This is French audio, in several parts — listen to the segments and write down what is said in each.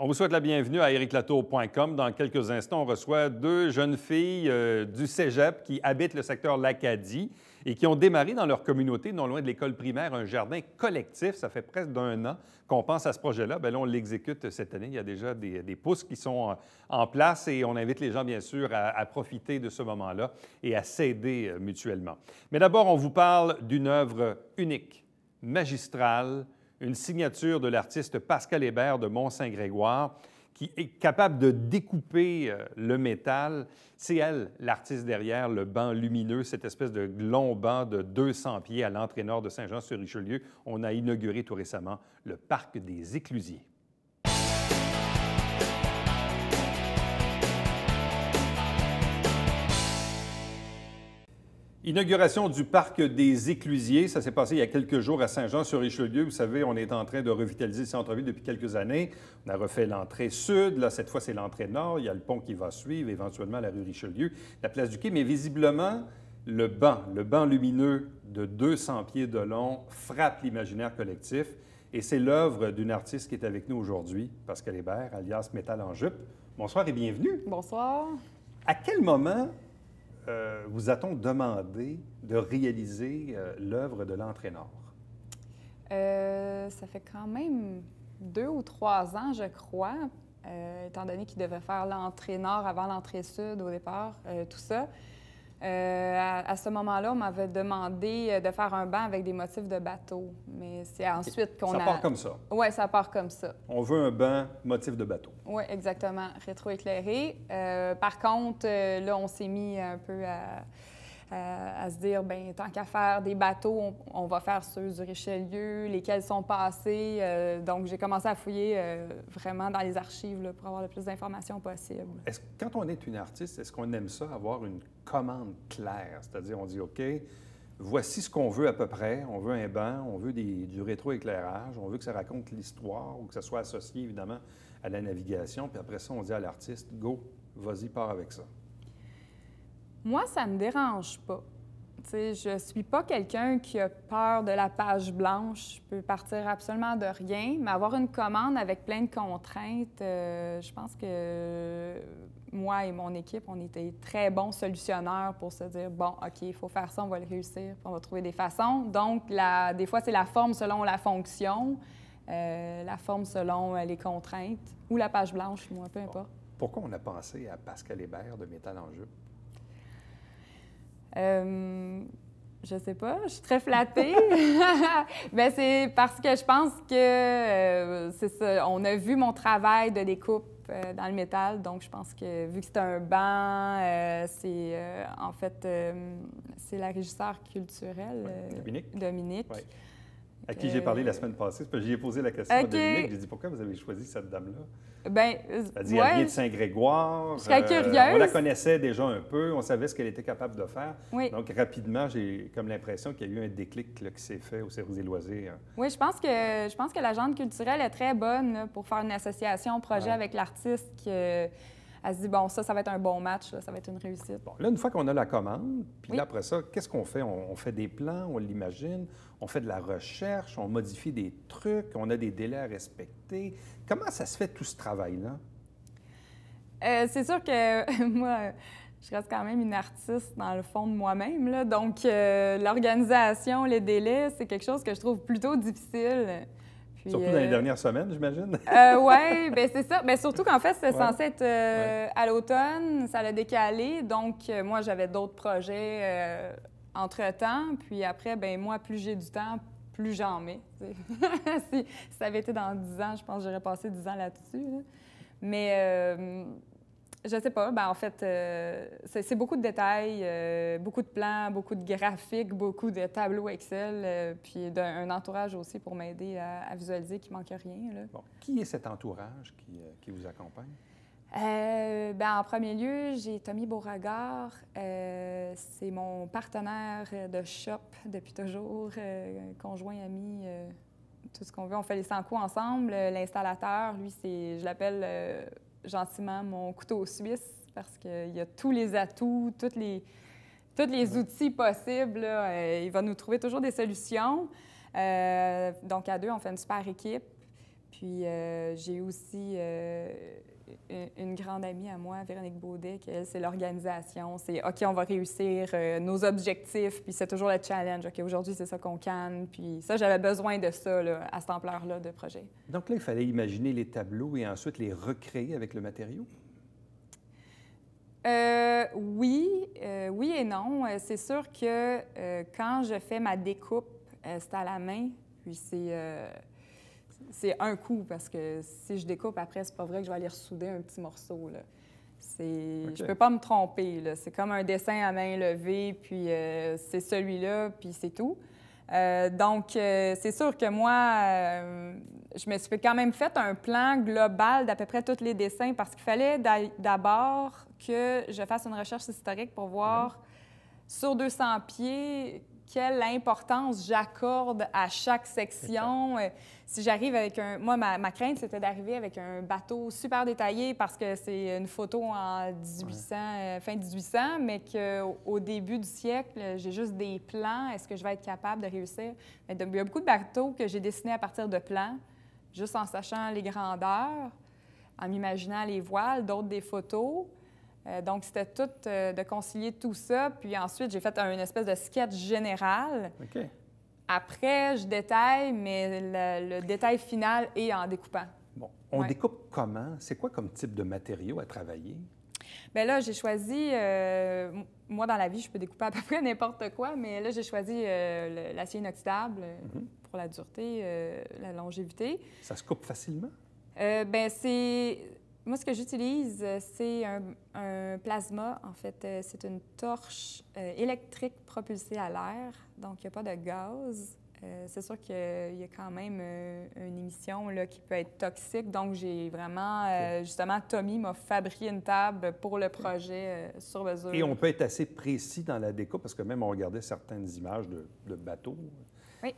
On vous souhaite la bienvenue à ericlatour.com. Dans quelques instants, on reçoit deux jeunes filles du cégep qui habitent le secteur L'Acadie et qui ont démarré dans leur communauté, non loin de l'école primaire, un jardin collectif. Ça fait presque d'un an qu'on pense à ce projet-là. Bien là, on l'exécute cette année. Il y a déjà des pousses qui sont en place et on invite les gens, bien sûr, à profiter de ce moment-là et à s'aider mutuellement. Mais d'abord, on vous parle d'une œuvre unique, magistrale, une signature de l'artiste Pascal Hébert de Mont-Saint-Grégoire qui est capable de découper le métal. C'est elle, l'artiste derrière le banc lumineux, cette espèce de long banc de 200 pieds à l'entrée nord de Saint-Jean-sur-Richelieu. On a inauguré tout récemment le Parc des Éclusiers. Inauguration du Parc des Éclusiers. Ça s'est passé il y a quelques jours à Saint-Jean-sur-Richelieu. Vous savez, on est en train de revitaliser le centre-ville depuis quelques années. On a refait l'entrée sud. Là, cette fois, c'est l'entrée nord. Il y a le pont qui va suivre, éventuellement la rue Richelieu, la place du Quai. Mais visiblement, le banc lumineux de 200 pieds de long frappe l'imaginaire collectif. Et c'est l'œuvre d'une artiste qui est avec nous aujourd'hui, Pascal Hébert, alias Métal en jupe. Bonsoir et bienvenue. Bonsoir. À quel moment vous a-t-on demandé de réaliser l'œuvre de l'entrée-nord? Ça fait quand même 2 ou 3 ans, je crois, étant donné qu'il devait faire l'entrée nord avant l'entrée sud au départ, tout ça. À ce moment-là, on m'avait demandé de faire un banc avec des motifs de bateau. Mais c'est ensuite qu'on a... Ça part comme ça? Oui, ça part comme ça. On veut un banc motif de bateau? Oui, exactement, rétroéclairé. Par contre, là, on s'est mis un peu à se dire, bien, tant qu'à faire des bateaux, on va faire ceux du Richelieu, lesquels sont passés. Donc, j'ai commencé à fouiller vraiment dans les archives là, pour avoir le plus d'informations possible. Quand on est une artiste, est-ce qu'on aime ça, avoir une commande claire? C'est-à-dire, on dit, OK, voici ce qu'on veut à peu près. On veut un banc, on veut du rétroéclairage, on veut que ça raconte l'histoire ou que ça soit associé, évidemment, à la navigation. Puis après ça, on dit à l'artiste, go, vas-y, pars avec ça. Moi, ça me dérange pas. T'sais, je suis pas quelqu'un qui a peur de la page blanche. Je peux partir absolument de rien, mais avoir une commande avec plein de contraintes, je pense que moi et mon équipe, on était très bons solutionneurs pour se dire, bon, OK, il faut faire ça, on va le réussir, puis on va trouver des façons. Donc, des fois, c'est la forme selon la fonction, la forme selon les contraintes, ou la page blanche, moi, peu importe. Pourquoi on a pensé à Pascal Hébert de Métal en jupe? Je sais pas, je suis très flattée. Bien, c'est parce que je pense que c'est ça. On a vu mon travail de découpe dans le métal, donc je pense que vu que c'est un banc, c'est en fait c'est la régisseure culturelle Dominique. Oui. À qui j'ai parlé la semaine passée, parce que j'y ai posé la question à Dominique. J'ai dit pourquoi vous avez choisi cette dame-là? Bien, elle dit, elle vient de Saint-Grégoire. Je serais curieuse. On la connaissait déjà un peu, on savait ce qu'elle était capable de faire. Oui. Donc, rapidement, j'ai comme l'impression qu'il y a eu un déclic là, qui s'est fait au service des loisirs. Oui, je pense que l'agente culturelle est très bonne là, pour faire une association, projet avec l'artiste. Elle se dit, bon, ça va être un bon match, là, ça va être une réussite. Bon, là, une fois qu'on a la commande, puis là, après ça, qu'est-ce qu'on fait? On fait des plans, on l'imagine, on fait de la recherche, on modifie des trucs, on a des délais à respecter. Comment ça se fait, tout ce travail-là? C'est sûr que moi, je reste quand même une artiste dans le fond de moi-même, là. Donc, l'organisation, les délais, c'est quelque chose que je trouve plutôt difficile. Puis, surtout dans les dernières semaines, j'imagine? Oui, bien c'est ça. Bien, surtout qu'en fait, c'était censé être à l'automne, ça l'a décalé. Donc, moi, j'avais d'autres projets entre-temps. Puis après, bien moi, plus j'ai du temps, plus j'en mets. Si ça avait été dans 10 ans, je pense que j'aurais passé 10 ans là-dessus. Là. Mais je sais pas. Bien, en fait, c'est beaucoup de détails, beaucoup de plans, beaucoup de graphiques, beaucoup de tableaux Excel, puis un entourage aussi pour m'aider à visualiser qu'il ne manque rien. Là. Bon. Qui est cet entourage qui vous accompagne? En premier lieu, j'ai Tommy Beauregard. C'est mon partenaire de shop depuis toujours, conjoint, ami, tout ce qu'on veut. On fait les 100 coups ensemble. L'installateur, lui, je l'appelle gentiment mon couteau suisse parce qu'il y a tous les atouts, tous les outils possibles. Là, il va nous trouver toujours des solutions. Donc, à deux, on fait une super équipe. Puis j'ai aussi une grande amie à moi, Véronique Baudet, qui, elle, c'est l'organisation. C'est OK, on va réussir nos objectifs, puis c'est toujours le challenge. OK, aujourd'hui, c'est ça qu'on canne. Puis ça, j'avais besoin de ça, là, à cette ampleur-là de projet. Donc là, il fallait imaginer les tableaux et ensuite les recréer avec le matériau? Oui et non. C'est sûr que quand je fais ma découpe, c'est à la main, puis c'est un coup, parce que si je découpe après, c'est pas vrai que je vais aller ressouder un petit morceau, là. OK. Je peux pas me tromper, là. C'est comme un dessin à main levée, puis c'est celui-là, puis c'est tout. Donc, c'est sûr que moi, je me suis quand même fait un plan global d'à peu près tous les dessins parce qu'il fallait d'abord que je fasse une recherche historique pour voir sur 200 pieds quelle importance j'accorde à chaque section. Si j'arrive avec un... Moi, ma crainte, c'était d'arriver avec un bateau super détaillé parce que c'est une photo en 1800, fin 1800, mais qu'au début du siècle, j'ai juste des plans. Est-ce que je vais être capable de réussir? Il y a beaucoup de bateaux que j'ai dessinés à partir de plans, juste en sachant les grandeurs, en m'imaginant les voiles, d'autres des photos. Donc, c'était tout de concilier tout ça. Puis ensuite, j'ai fait une espèce de sketch général. OK. Après, je détaille, mais le détail final est en découpant. Bon. On découpe comment? C'est quoi comme type de matériau à travailler? Bien là, j'ai choisi... moi, dans la vie, je peux découper à peu près n'importe quoi, mais là, j'ai choisi l'acier inoxydable pour la dureté, la longévité. Ça se coupe facilement? Bien, moi, ce que j'utilise, c'est un plasma. En fait, c'est une torche électrique propulsée à l'air, donc il n'y a pas de gaz. C'est sûr qu'il y a quand même une émission là, qui peut être toxique. Donc, j'ai vraiment, justement, Tommy m'a fabriqué une table pour le projet sur mesure. Et on peut être assez précis dans la découpe, parce que même on regardait certaines images de bateaux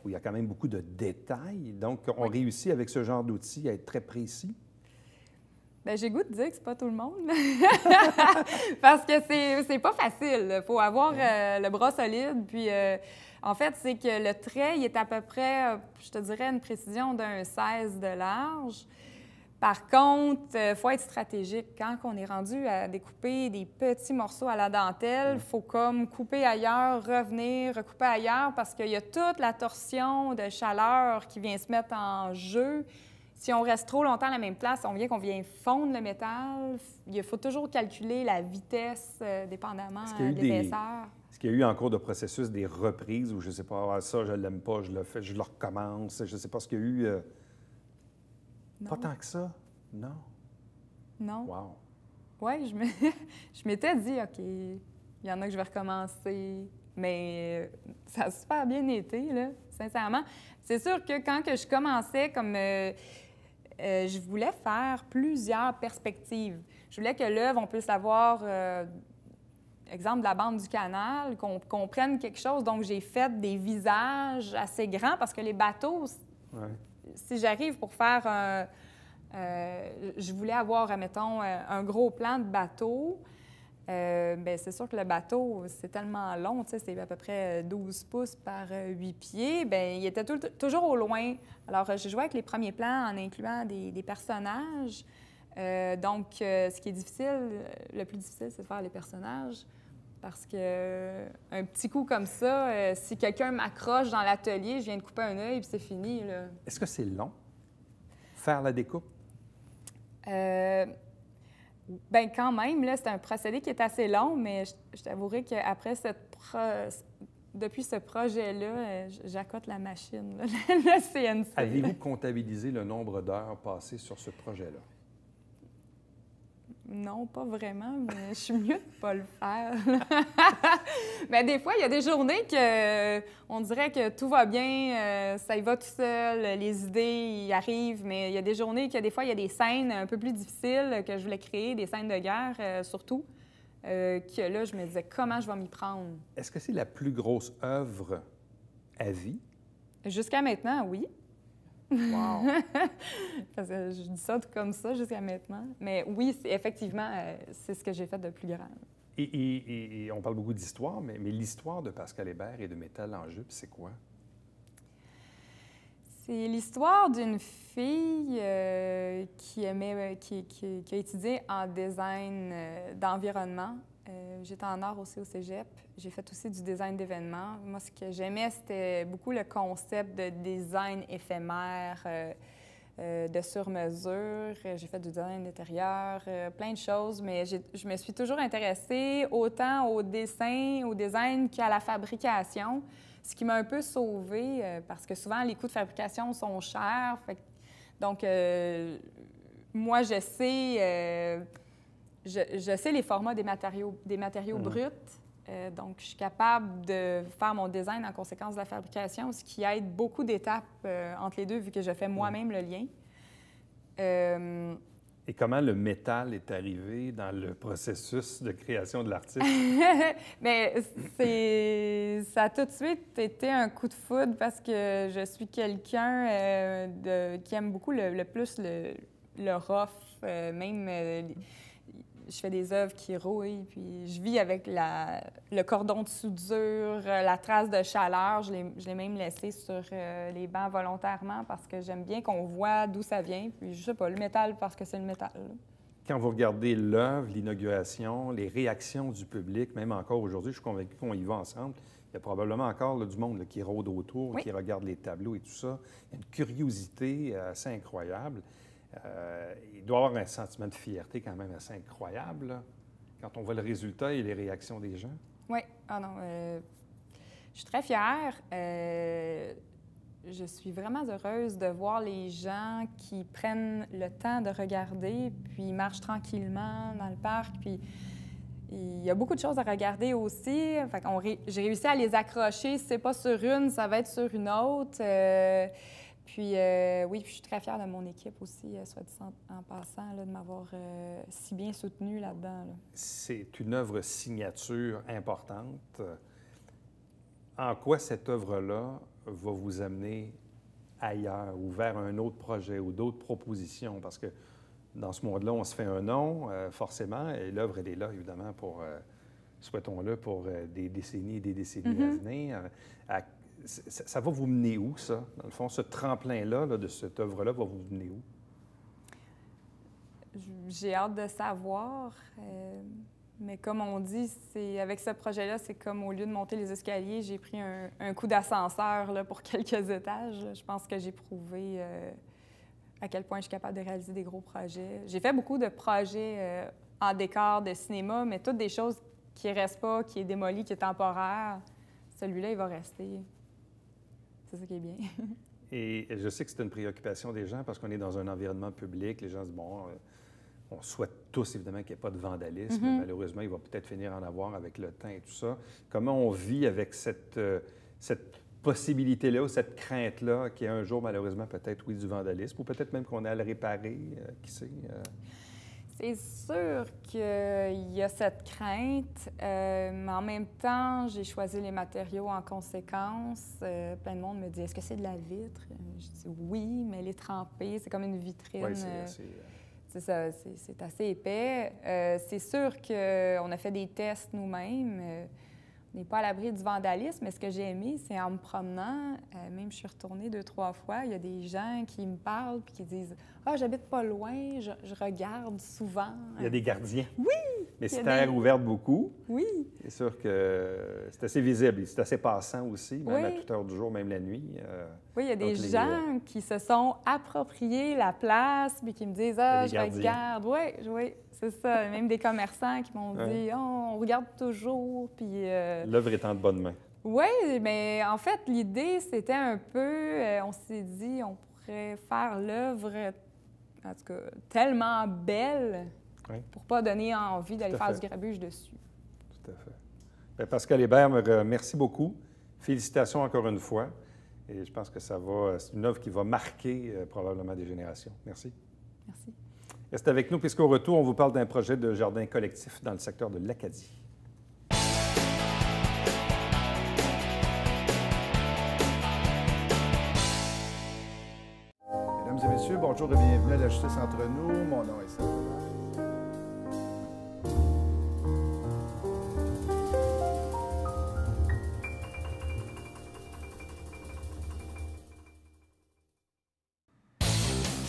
où il y a quand même beaucoup de détails. Donc, on réussit avec ce genre d'outils à être très précis. Bien, j'ai le goût de dire que c'est pas tout le monde. Parce que c'est pas facile. Il faut avoir le bras solide. Puis, en fait, c'est que le trait, il est à peu près, je te dirais, une précision d'un 16 de large. Par contre, il faut être stratégique. Quand on est rendu à découper des petits morceaux à la dentelle, il faut comme couper ailleurs, revenir, recouper ailleurs, parce qu'il y a toute la torsion de chaleur qui vient se mettre en jeu. Si on reste trop longtemps à la même place, on vient fondre le métal. Il faut toujours calculer la vitesse, dépendamment de l'épaisseur. Est-ce qu'il y a eu en cours de processus des reprises où, je ne sais pas, ça, je ne l'aime pas, je le fais, je le recommence, je ne sais pas ce qu'il y a eu... Non. Pas tant que ça? Non? Non. Wow! Oui, je m'étais dit, OK, il y en a que je vais recommencer, mais ça a super bien été, là, sincèrement. C'est sûr que quand que je commençais, comme je voulais faire plusieurs perspectives. Je voulais que l'œuvre, on puisse avoir, exemple, de la bande du canal, qu'on comprenne quelque chose. Donc, j'ai fait des visages assez grands parce que les bateaux, si j'arrive pour faire je voulais avoir, admettons, un gros plan de bateau. Bien, c'est sûr que le bateau, c'est tellement long, tu sais, c'est à peu près 12 pouces par 8 pieds. Bien, il était toujours au loin. Alors, j'ai joué avec les premiers plans en incluant des personnages. Donc, ce qui est difficile, le plus difficile, c'est de faire les personnages. Parce que un petit coup comme ça, si quelqu'un m'accroche dans l'atelier, je viens de couper un œil puis c'est fini, là. Est-ce que c'est long, faire la découpe? Bien, quand même, là, c'est un procédé qui est assez long, mais je t'avouerai qu'après depuis ce projet-là, j'accote la machine, là, le CNC. Avez-vous comptabilisé le nombre d'heures passées sur ce projet-là? Non, pas vraiment, mais je suis mieux de ne pas le faire. Mais des fois, il y a des journées on dirait que tout va bien, ça y va tout seul, les idées y arrivent, mais il y a des journées des fois, il y a des scènes un peu plus difficiles que je voulais créer, des scènes de guerre surtout, que là, je me disais comment je vais m'y prendre. Est-ce que c'est la plus grosse œuvre à vie? Jusqu'à maintenant, oui. Wow! Parce que je dis ça tout comme ça jusqu'à maintenant. Mais oui, effectivement, c'est ce que j'ai fait de plus grand. Et on parle beaucoup d'histoire, mais l'histoire de Pascal Hébert et de Métal en jupe, c'est quoi? C'est l'histoire d'une fille qui a étudié en design d'environnement. J'étais en art aussi au cégep. J'ai fait aussi du design d'événements. Moi, ce que j'aimais, c'était beaucoup le concept de design éphémère, de sur-mesure. J'ai fait du design d'intérieur, plein de choses, mais je me suis toujours intéressée autant au dessin, au design qu'à la fabrication, ce qui m'a un peu sauvée parce que souvent, les coûts de fabrication sont chers. Donc, moi, je sais les formats des matériaux bruts. Donc, je suis capable de faire mon design en conséquence de la fabrication, ce qui aide beaucoup d'étapes entre les deux, vu que je fais moi-même le lien. Et comment le métal est arrivé dans le processus de création de l'artiste? Bien, ça a tout de suite été un coup de foudre parce que je suis quelqu'un qui aime beaucoup le rough, je fais des œuvres qui rouillent, puis je vis avec le cordon de soudure, la trace de chaleur. Je l'ai même laissé sur les bancs volontairement parce que j'aime bien qu'on voit d'où ça vient. Puis je sais pas, le métal parce que c'est le métal. Quand vous regardez l'œuvre, l'inauguration, les réactions du public, même encore aujourd'hui, je suis convaincu qu'on y va ensemble. Il y a probablement encore du monde là, qui rôde autour, qui regarde les tableaux et tout ça. Il y a une curiosité assez incroyable. Il doit y avoir un sentiment de fierté quand même assez incroyable, là, quand on voit le résultat et les réactions des gens. Oui. Ah non, je suis très fière. Je suis vraiment heureuse de voir les gens qui prennent le temps de regarder, puis marchent tranquillement dans le parc, puis il y a beaucoup de choses à regarder aussi. J'ai réussi à les accrocher. Si c'est pas sur une, ça va être sur une autre. Puis oui, je suis très fière de mon équipe aussi, soit dit en passant, là, de m'avoir si bien soutenue là-dedans. Là. C'est une œuvre signature importante. En quoi cette œuvre-là va vous amener ailleurs ou vers un autre projet ou d'autres propositions? Parce que dans ce monde-là, on se fait un nom, forcément, et l'œuvre, elle est là, évidemment, pour, souhaitons-le, pour des décennies et des décennies à venir. Ça va vous mener où, ça? Dans le fond, ce tremplin-là de cette œuvre-là va vous mener où? J'ai hâte de savoir. Mais comme on dit, avec ce projet-là, c'est comme au lieu de monter les escaliers, j'ai pris un coup d'ascenseur là, pour quelques étages. Je pense que j'ai prouvé à quel point je suis capable de réaliser des gros projets. J'ai fait beaucoup de projets en décor de cinéma, mais toutes des choses qui ne restent pas, qui est démoli, qui est temporaire. Celui-là, il va rester. C'est ça qui est bien. Et je sais que c'est une préoccupation des gens parce qu'on est dans un environnement public. Les gens se disent, bon, on souhaite tous, évidemment, qu'il n'y ait pas de vandalisme. Mais malheureusement, il va peut-être finir en avoir avec le temps et tout ça. Comment on vit avec cette possibilité-là ou cette crainte-là qu'il y ait un jour, malheureusement, peut-être, oui, du vandalisme ou peut-être même qu'on ait à le réparer, qui sait? C'est sûr qu'il y a cette crainte, mais en même temps, j'ai choisi les matériaux en conséquence. Plein de monde me dit « Est-ce que c'est de la vitre? » Je dis « Oui, mais elle est trempée, c'est comme une vitrine. Oui, c'est assez... C'est ça, c'est assez épais. C'est sûr qu'on a fait des tests nous-mêmes. On n'est pas à l'abri du vandalisme, mais ce que j'ai aimé, c'est en me promenant, même je suis retournée 2-3 fois, il y a des gens qui me parlent puis qui disent « Ah, j'habite pas loin, je regarde souvent. » Il y a des gardiens. Oui! Mais c'est terre ouverte beaucoup. Oui. C'est sûr que c'est assez visible. C'est assez passant aussi, même oui. à toute heure du jour, même la nuit. Oui, il y a des gens qui se sont appropriés la place puis qui me disent « Ah, je regarde. » Oui, c'est ça. Même des commerçants qui m'ont dit « Oh, on regarde toujours. » Puis l'œuvre est en de bonnes mains. Oui, mais en fait, l'idée, c'était un peu... on s'est dit, on pourrait faire l'œuvre, en tout cas, tellement belle pour ne pas donner envie d'aller faire du grabuge dessus. Tout à fait. Bien, Pascal Hébert, merci beaucoup. Félicitations encore une fois. Et je pense que c'est une œuvre qui va marquer probablement des générations. Merci. Merci. Restez avec nous, puisqu'au retour, on vous parle d'un projet de jardin collectif dans le secteur de l'Acadie. Mesdames et messieurs, bonjour et bienvenue à la Justice entre nous. Mon nom est Serge.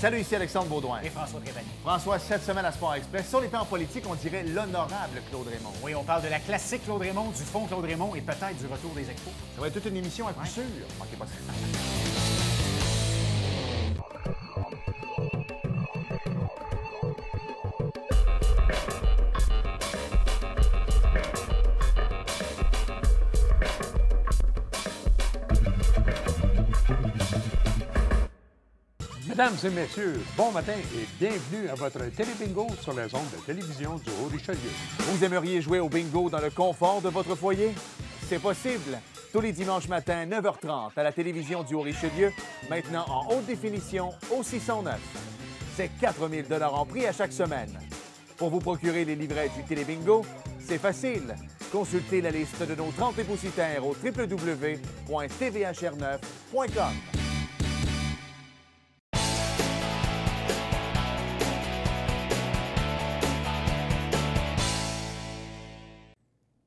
Salut, ici Alexandre Baudouin. Et François Trépanier. François, cette semaine à Sport Express, sur les temps politiques, on dirait l'honorable Claude Raymond. Oui, on parle de la classique Claude Raymond, du fond Claude Raymond et peut-être du retour des expos. Ça va être toute une émission à coup sûr. Manquez pas ça. Mesdames et messieurs, bon matin et bienvenue à votre télébingo sur les ondes de télévision du Haut-Richelieu. Vous aimeriez jouer au bingo dans le confort de votre foyer? C'est possible. Tous les dimanches matins, 9h30, à la télévision du Haut-Richelieu, maintenant en haute définition au 609. C'est 4 000 $ en prix à chaque semaine. Pour vous procurer les livrets du télébingo, c'est facile. Consultez la liste de nos 30 dépositaires au www.tvhr9.com.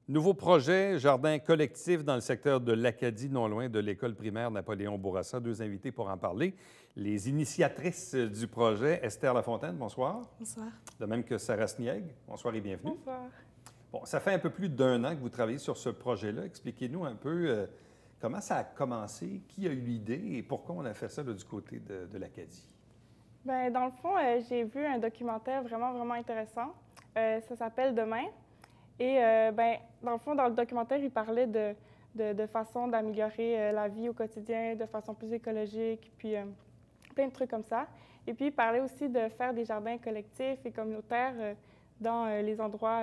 Nouveau projet, jardin collectif dans le secteur de l'Acadie, non loin de l'école primaire Napoléon Bourassa. Deux invités pour en parler. Les initiatrices du projet, Esther Lafontaine, bonsoir. Bonsoir. De même que Sarah Snieg. Bonsoir et bienvenue. Bonsoir. Bon, ça fait un peu plus d'1 an que vous travaillez sur ce projet-là. Expliquez-nous un peu comment ça a commencé, qui a eu l'idée et pourquoi on a fait ça là, du côté de l'Acadie. Bien, dans le fond, j'ai vu un documentaire vraiment intéressant. Ça s'appelle Demain. Et ben, dans le fond, dans le documentaire, il parlait de façon d'améliorer la vie au quotidien de façon plus écologique, puis plein de trucs comme ça. Et puis, il parlait aussi de faire des jardins collectifs et communautaires dans les endroits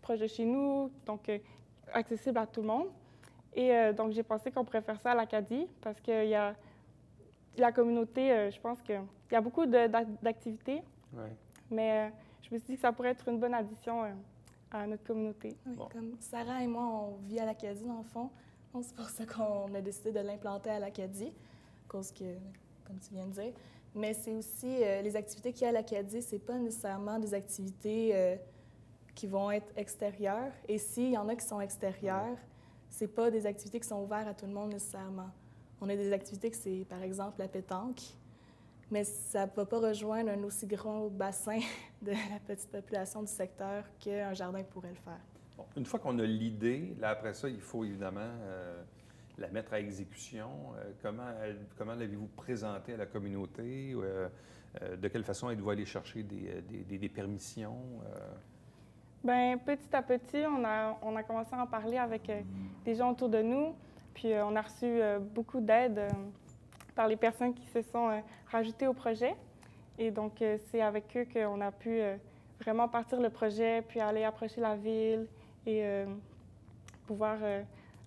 proches de chez nous, donc accessibles à tout le monde. Et donc, j'ai pensé qu'on pourrait faire ça à l'Acadie parce qu'il y a la communauté, je pense qu'il y a beaucoup d'activités, Ouais. mais je me suis dit que ça pourrait être une bonne addition à notre communauté. Oui, Bon. comme Sarah et moi, on vit à l'Acadie, dans le fond. Donc, c'est pour ça qu'on a décidé de l'implanter à l'Acadie, à cause que, comme tu viens de dire. Mais c'est aussi, les activités qu'il y a à l'Acadie, c'est pas nécessairement des activités qui vont être extérieures. Et s'il y en a qui sont extérieures, c'est pas des activités qui sont ouvertes à tout le monde nécessairement. On a des activités que c'est, par exemple, la pétanque, mais ça ne va pas rejoindre un aussi grand bassin de la petite population du secteur qu'un jardin pourrait le faire. Bon, une fois qu'on a l'idée, là, après ça, il faut évidemment la mettre à exécution. Comment l'avez-vous présenté à la communauté? De quelle façon êtes-vous allé chercher des permissions? Bien, petit à petit, on a commencé à en parler avec des gens autour de nous, puis on a reçu beaucoup d'aide par les personnes qui se sont rajoutées au projet. Et donc, c'est avec eux qu'on a pu vraiment partir le projet, puis aller approcher la ville et pouvoir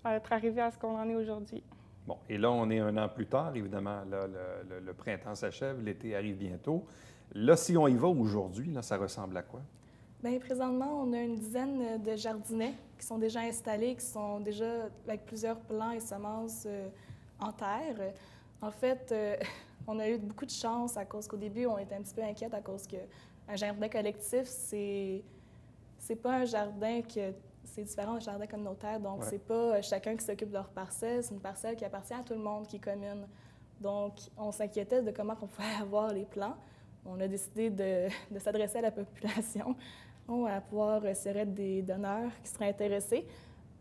être arrivé à ce qu'on en est aujourd'hui. Bon, et là, on est 1 an plus tard, évidemment. Là, le printemps s'achève, l'été arrive bientôt. Là, si on y va aujourd'hui, là, ça ressemble à quoi? Bien, présentement, on a une dizaine de jardinets qui sont déjà installés, qui sont déjà avec plusieurs plants et semences en terre. En fait, on a eu beaucoup de chance à cause qu'au début, on était un petit peu inquiète à cause qu'un jardin collectif, c'est pas un jardin que... C'est différent d'un jardin communautaire, donc c'est pas chacun qui s'occupe de leur parcelle, c'est une parcelle qui appartient à tout le monde, qui est commune. Donc, on s'inquiétait de comment on pouvait avoir les plans. On a décidé de s'adresser à la population, à pouvoir s'il des donneurs qui seraient intéressés.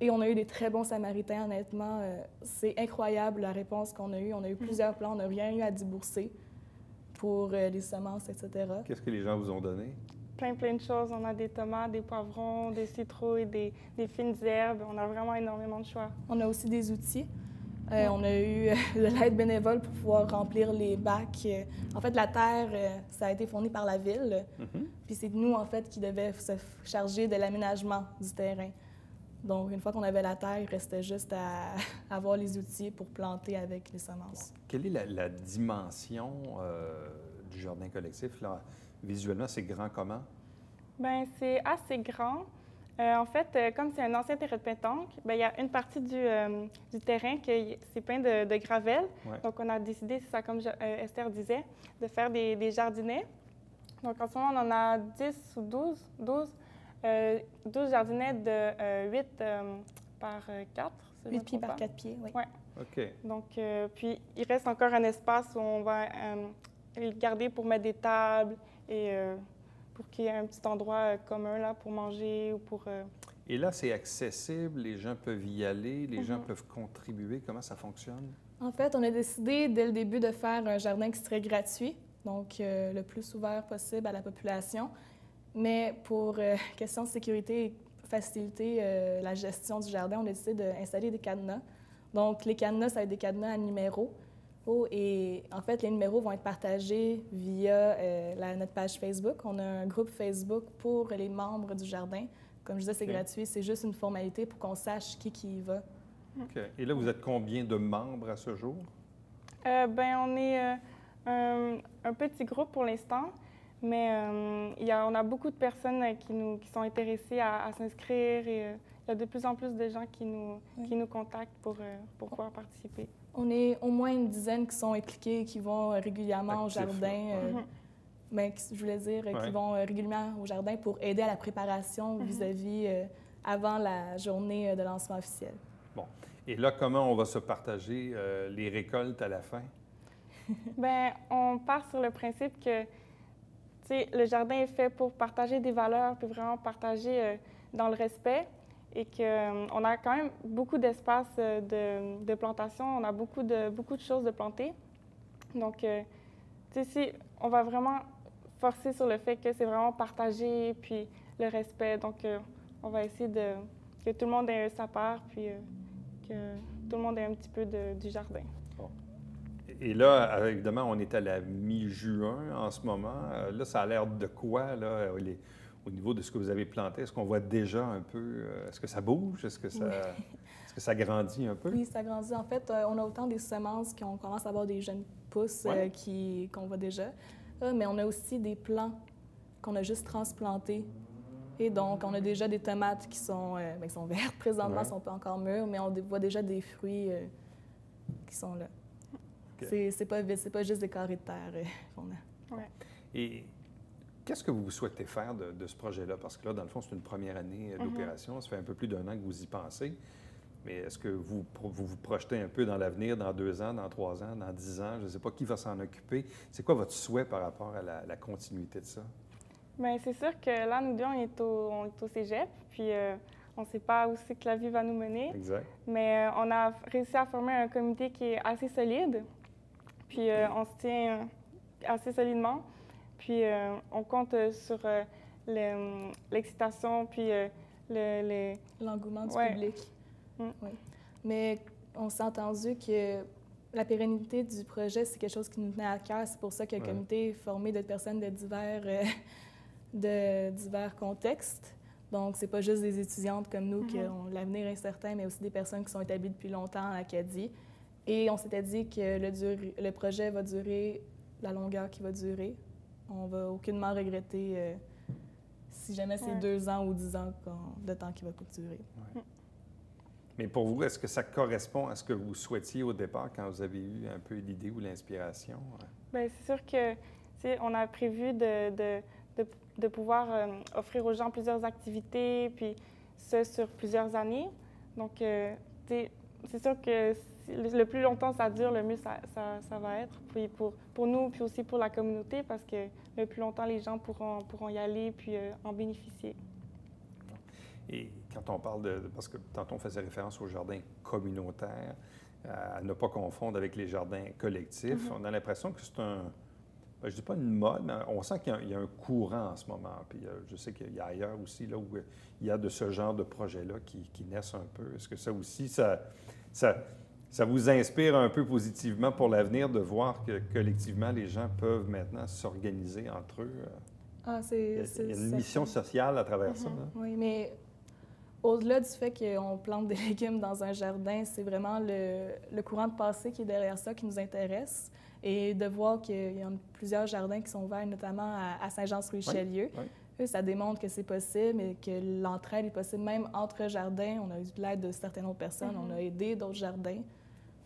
Et on a eu des très bons Samaritains, honnêtement. C'est incroyable la réponse qu'on a eue. On a eu plusieurs plans, on n'a rien eu à débourser pour les semences, etc. Qu'est-ce que les gens vous ont donné? Plein de choses. On a des tomates, des poivrons, des citrouilles, des fines herbes. On a vraiment énormément de choix. On a aussi des outils. On a eu de l'aide bénévole pour pouvoir remplir les bacs. En fait, la terre, ça a été fourni par la ville. Puis c'est nous, en fait, qui devions se charger de l'aménagement du terrain. Donc, une fois qu'on avait la terre, il restait juste à avoir les outils pour planter avec les semences. Quelle est la dimension du jardin collectif? Là? Visuellement, c'est grand comment? Bien, c'est assez grand. En fait, comme c'est un ancien terrain de pétanque, bien, il y a une partie du terrain qui c'est plein de gravelle. Ouais. Donc, on a décidé, c'est ça, comme Esther disait, de faire des jardinets. Donc, en ce moment, on en a 10 ou 12 jardinets de 8 par 4. 8 pieds par 4 pieds, oui. Ouais. OK. Donc, puis, il reste encore un espace où on va le garder pour mettre des tables et pour qu'il y ait un petit endroit commun là, pour manger ou pour... Et là, c'est accessible, les gens peuvent y aller, les gens peuvent contribuer. Comment ça fonctionne? En fait, on a décidé dès le début de faire un jardin qui serait gratuit, donc le plus ouvert possible à la population. Mais pour question de sécurité et faciliter la gestion du jardin, on a décidé d'installer des cadenas. Donc, les cadenas, ça va être des cadenas à numéros. Et en fait, les numéros vont être partagés via notre page Facebook. On a un groupe Facebook pour les membres du jardin. Comme je disais, c'est gratuit, c'est juste une formalité pour qu'on sache qui y va. OK. Et là, vous êtes combien de membres à ce jour? On est un petit groupe pour l'instant, mais on a beaucoup de personnes qui sont intéressées à s'inscrire et il y a de plus en plus de gens qui nous contactent pour pouvoir participer. On est au moins une dizaine qui sont impliqués et qui vont régulièrement au jardin. Je voulais dire qui vont régulièrement au jardin pour aider à la préparation vis-à-vis avant la journée de lancement officiel. Bon. Et là, comment on va se partager les récoltes à la fin? Bien, on part sur le principe que le jardin est fait pour partager des valeurs, puis vraiment partager dans le respect. Et qu'on a quand même beaucoup d'espace de plantation, on a beaucoup de choses de planter. Donc, si on va vraiment forcer sur le fait que c'est vraiment partagé, puis le respect. Donc, on va essayer que tout le monde ait sa part, puis que tout le monde ait un petit peu du jardin. Bon. Et là, évidemment, on est à la mi-juin en ce moment. Là, ça a l'air de quoi, là, au niveau de ce que vous avez planté? Est-ce qu'on voit déjà un peu... est-ce que ça bouge? Est-ce que ça grandit un peu? Oui, ça grandit. En fait, on a autant des semences qu'on commence à avoir des jeunes pousses qu'on voit déjà, mais on a aussi des plants qu'on a juste transplantés. Et donc, on a déjà des tomates qui sont vertes présentement, ne sont pas encore mûres, mais on voit déjà des fruits qui sont là. Okay. C'est pas vide, c'est pas juste des carrés de terre qu'on a. Ouais. Et qu'est-ce que vous souhaitez faire de ce projet-là? Parce que là, dans le fond, c'est une première année d'opération. Ça fait un peu plus d'1 an que vous y pensez. Mais est-ce que vous vous projetez un peu dans l'avenir, dans 2 ans, dans 3 ans, dans 10 ans? Je ne sais pas qui va s'en occuper. C'est quoi votre souhait par rapport à la continuité de ça? Bien, c'est sûr que là, nous deux, on est au cégep, puis on ne sait pas où c'est que la vie va nous mener. Exact. Mais on a réussi à former un comité qui est assez solide, puis on se tient assez solidement. Puis on compte sur l'excitation, puis l'engouement du public. Oui. Mais on s'est entendu que la pérennité du projet, c'est quelque chose qui nous tenait à cœur. C'est pour ça que le comité est formé de personnes de divers contextes. Donc, c'est pas juste des étudiantes comme nous qui ont l'avenir incertain, mais aussi des personnes qui sont établies depuis longtemps en Acadie. Et on s'était dit que le projet va durer la longueur qui va durer. On va aucunement regretter si jamais c'est 2 ans ou 10 ans de temps qui va durer. Ouais. Mais pour vous, est-ce que ça correspond à ce que vous souhaitiez au départ quand vous avez eu un peu l'idée ou l'inspiration? Bien, c'est sûr que on a prévu de pouvoir offrir aux gens plusieurs activités, puis ça sur plusieurs années. Donc, c'est sûr que le plus longtemps ça dure, le mieux ça va être. Puis pour nous, puis aussi pour la communauté, parce que le plus longtemps les gens pourront y aller puis en bénéficier. Et quand on parle parce que tantôt on faisait référence aux jardins communautaires, à ne pas confondre avec les jardins collectifs, on a l'impression que c'est je ne dis pas une mode, mais on sent qu'il y a un courant en ce moment. Puis je sais qu'il y a ailleurs aussi là, où il y a de ce genre de projets-là qui naissent un peu. Est-ce que ça aussi, ça vous inspire un peu positivement pour l'avenir de voir que collectivement, les gens peuvent maintenant s'organiser entre eux? Il y a une mission sociale à travers ça. Là. Oui, mais au-delà du fait qu'on plante des légumes dans un jardin, c'est vraiment le courant de passé qui est derrière ça qui nous intéresse. Et de voir qu'il y a plusieurs jardins qui sont ouverts, notamment à Saint-Jean-sur-Richelieu. Oui. Eux, ça démontre que c'est possible et que l'entraide est possible même entre jardins. On a eu de l'aide de certaines autres personnes, on a aidé d'autres jardins.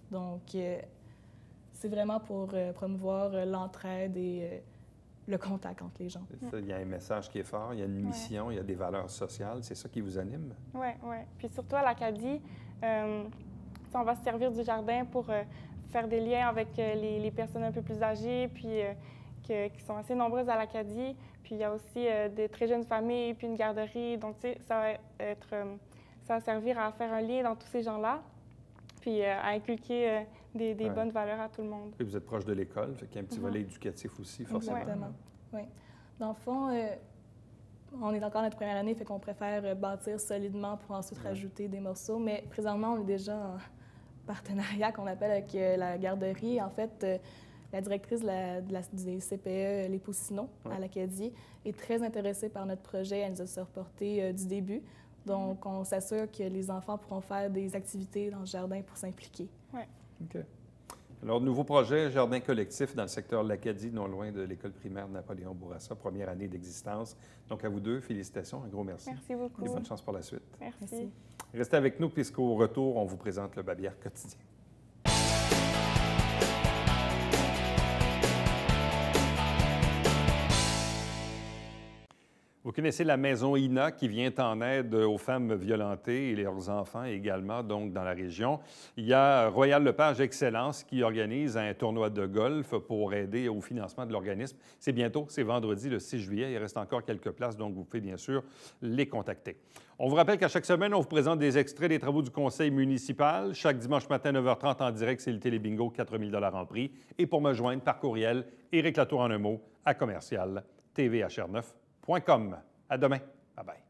Donc, c'est vraiment pour promouvoir l'entraide et le contact entre les gens. C'est ça, il y a un message qui est fort, il y a une mission, il y a des valeurs sociales. C'est ça qui vous anime? Oui, oui. Puis surtout à l'Acadie, on va se servir du jardin pour faire des liens avec les personnes un peu plus âgées, puis qui sont assez nombreuses à l'Acadie. Puis il y a aussi des très jeunes familles, puis une garderie. Donc, tu sais, ça va servir à faire un lien dans tous ces gens-là, puis à inculquer des bonnes valeurs à tout le monde. Et vous êtes proche de l'école, fait qu'il y a un petit volet éducatif aussi, forcément. Exactement, oui. Dans le fond, on est encore notre première année, fait qu'on préfère bâtir solidement pour ensuite rajouter des morceaux. Mais présentement, on est déjà en partenariat qu'on appelle avec la garderie. En fait, la directrice des CPE, les Poussinots, à l'Acadie, est très intéressée par notre projet. Elle nous a supporté du début. Donc, on s'assure que les enfants pourront faire des activités dans le jardin pour s'impliquer. Oui. OK. Alors, nouveau projet, jardin collectif dans le secteur de l'Acadie, non loin de l'école primaire de Napoléon Bourassa, première année d'existence. Donc, à vous deux, félicitations, un gros merci. Merci beaucoup. Et bonne chance pour la suite. Merci. Restez avec nous, puisqu'au retour, on vous présente le Babière quotidien. Vous connaissez la maison INA qui vient en aide aux femmes violentées et leurs enfants également, donc dans la région. Il y a Royal Lepage Excellence qui organise un tournoi de golf pour aider au financement de l'organisme. C'est bientôt, c'est vendredi le 6 juillet. Il reste encore quelques places, donc vous pouvez bien sûr les contacter. On vous rappelle qu'à chaque semaine, on vous présente des extraits des travaux du conseil municipal. Chaque dimanche matin, 9h30 en direct, c'est le Télébingo, 4 000 $ en prix. Et pour me joindre par courriel, Éric Latour en un mot, à commercial tvhr9.com. À demain. Bye bye.